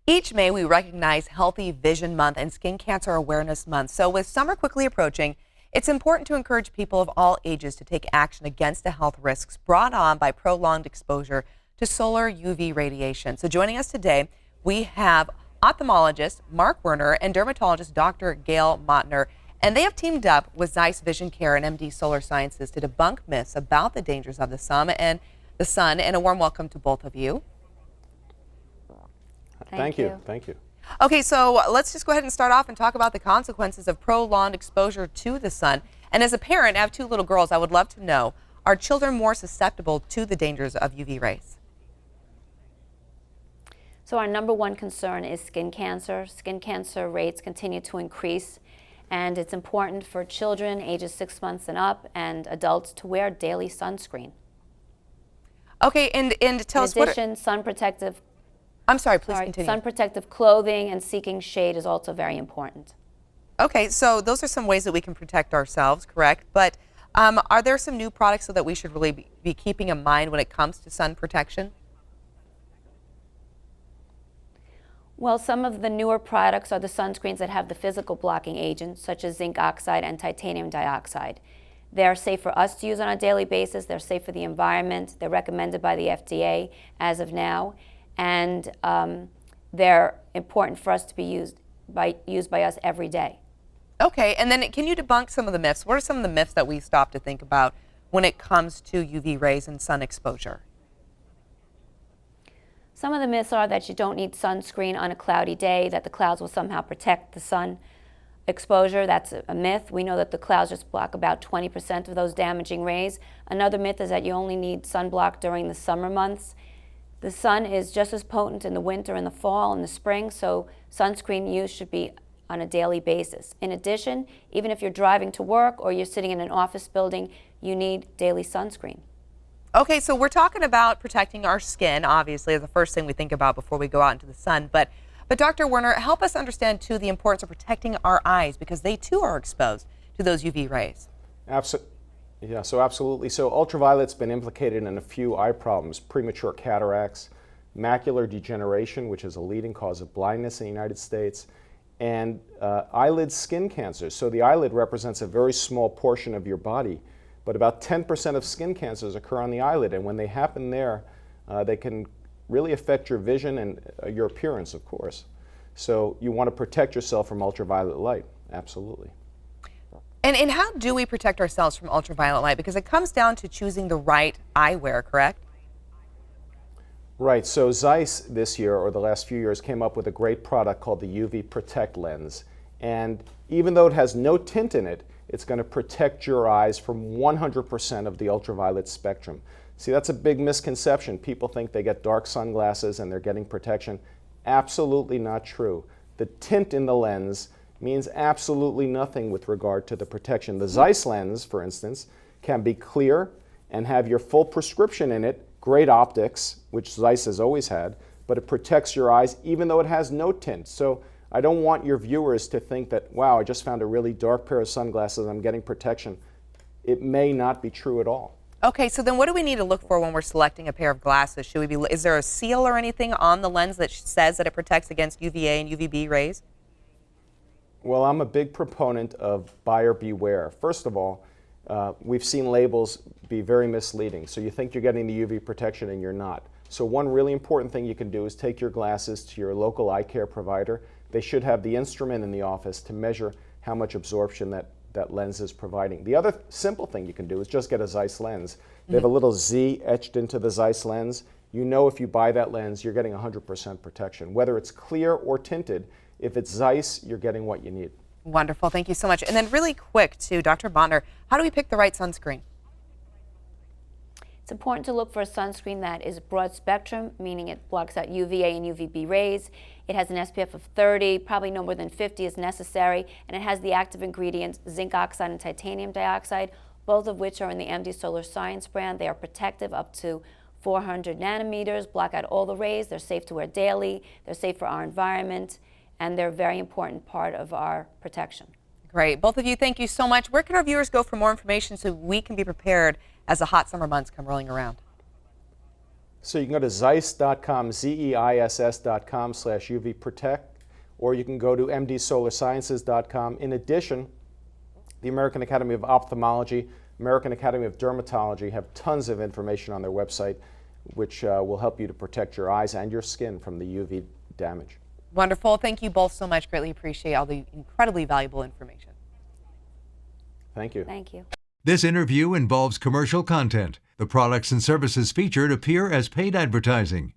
Each May, we recognize Healthy Vision Month and Skin Cancer Awareness Month. So with summer quickly approaching, it's important to encourage people of all ages to take action against the health risks brought on by prolonged exposure to solar UV radiation. So joining us today, we have ophthalmologist Mark Werner and dermatologist Dr. Gail Mottner. And they have teamed up with Zeiss Vision Care and MD Solar Sciences to debunk myths about the dangers of the sun. And a warm welcome to both of you. Thank you. Thank you. Okay, so let's just go ahead and start off and talk about the consequences of prolonged exposure to the sun. And as a parent, I have two little girls. I would love to know, are children more susceptible to the dangers of UV rays? So our number one concern is skin cancer. Skin cancer rates continue to increase, and it's important for children ages 6 months and up and adults to wear daily sunscreen. Okay, and tell us In addition, sun protective clothing and seeking shade is also very important. Okay, so those are some ways that we can protect ourselves, correct? But are there some new products that we should really be keeping in mind when it comes to sun protection? Well, some of the newer products are the sunscreens that have the physical blocking agents, such as zinc oxide and titanium dioxide. They're safe for us to use on a daily basis. They're safe for the environment. They're recommended by the FDA as of now. And they're important for us to be used by us every day. Okay, and then can you debunk some of the myths? What are some of the myths that we stop to think about when it comes to UV rays and sun exposure? Some of the myths are that you don't need sunscreen on a cloudy day, that the clouds will somehow protect the sun exposure. That's a myth. We know that the clouds just block about 20% of those damaging rays. Another myth is that you only need sunblock during the summer months. The sun is just as potent in the winter and the fall and the spring, so sunscreen use should be on a daily basis. In addition, even if you're driving to work or you're sitting in an office building, you need daily sunscreen. Okay, so we're talking about protecting our skin, obviously, is the first thing we think about before we go out into the sun. But Dr. Werner, help us understand, too, the importance of protecting our eyes because they, too, are exposed to those UV rays. Absolutely. So ultraviolet's been implicated in a few eye problems: premature cataracts, macular degeneration, which is a leading cause of blindness in the United States, and eyelid skin cancers. So the eyelid represents a very small portion of your body, but about 10% of skin cancers occur on the eyelid, and when they happen there, they can really affect your vision and your appearance, of course. So you want to protect yourself from ultraviolet light, absolutely. And how do we protect ourselves from ultraviolet light? Because it comes down to choosing the right eyewear, correct? Right. So Zeiss this year, or the last few years, came up with a great product called the UV Protect lens. And even though it has no tint in it, it's going to protect your eyes from 100% of the ultraviolet spectrum. See, that's a big misconception. People think they get dark sunglasses and they're getting protection. Absolutely not true. The tint in the lens means absolutely nothing with regard to the protection. The Zeiss lens, for instance, can be clear and have your full prescription in it, great optics, which Zeiss has always had, but it protects your eyes even though it has no tint. So I don't want your viewers to think that, wow, I just found a really dark pair of sunglasses, I'm getting protection. It may not be true at all. Okay, so then what do we need to look for when we're selecting a pair of glasses? Is there a seal or anything on the lens that says that it protects against UVA and UVB rays? Well, I'm a big proponent of buyer beware. First of all, we've seen labels be very misleading. So you think you're getting the UV protection and you're not. So one really important thing you can do is take your glasses to your local eye care provider. They should have the instrument in the office to measure how much absorption that lens is providing. The other simple thing you can do is just get a Zeiss lens. They have a little Z etched into the Zeiss lens. You know if you buy that lens, you're getting 100% protection. Whether it's clear or tinted, if it's Zeiss, you're getting what you need. Wonderful. Thank you so much. And then really quick to Dr. Mottner, how do we pick the right sunscreen? It's important to look for a sunscreen that is broad spectrum, meaning it blocks out UVA and UVB rays. It has an SPF of 30, probably no more than 50 is necessary, and it has the active ingredients zinc oxide and titanium dioxide, both of which are in the MD Solar Science brand. They are protective up to 400 nanometers, block out all the rays. They're safe to wear daily. They're safe for our environment, and they're a very important part of our protection. Great. Both of you, thank you so much. Where can our viewers go for more information so we can be prepared as the hot summer months come rolling around? So you can go to zeiss.com, zeiss.com/UV Protect, or you can go to mdsolarsciences.com. In addition, the American Academy of Ophthalmology, American Academy of Dermatology have tons of information on their website, which will help you to protect your eyes and your skin from the UV damage. Wonderful. Thank you both so much. Greatly appreciate all the incredibly valuable information. Thank you. Thank you. This interview involves commercial content. The products and services featured appear as paid advertising.